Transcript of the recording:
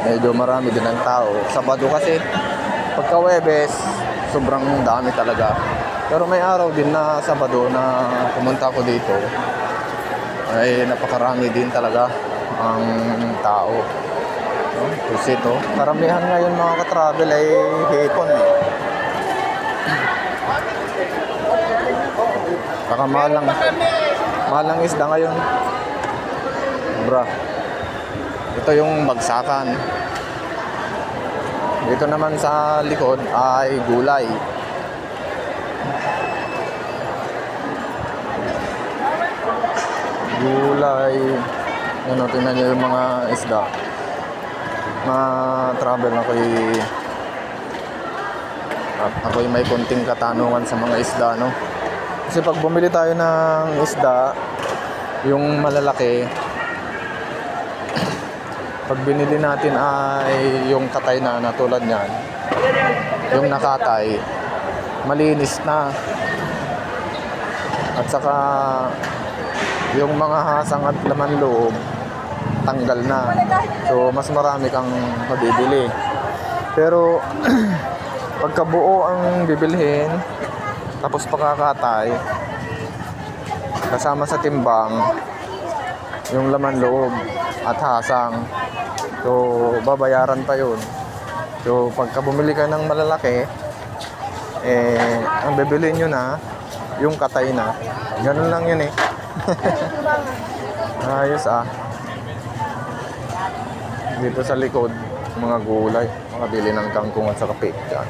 Medyo marami din ang tao. Sabado kasi, pagka Webes, sobrang dami talaga. Pero may araw din na Sabado na pumunta ko dito, ay napakarami din talaga ang tao. Kasi ito, karamihan ngayon mga ka-travel ay hipon eh. Saka malang isda ngayon. Bra. Ito yung bagsakan. Dito naman sa likod ay gulay. Gulay. Ano, tingnan nyo yung mga isda. Ma-travel ako'y may konting katanungan sa mga isda, no? Kasi pag bumili tayo ng isda, yung malalaki, pag binili natin ay yung katay na tulad niyan, yung nakatay, malinis na. At saka yung mga hasang at laman loob, tanggal na. So mas marami kang mabibili. Pero pagka buo ang bibilhin, tapos pakakatay, kasama sa timbang, yung laman loob at hasang, so babayaran pa yun. So pagka bumili ka ng malalaki, ang bibilhin nyo na yung katay na. Ganun lang yun eh. Ayos ah. Dito sa likod, mga gulay, makabili ng kangkong at saka pechay.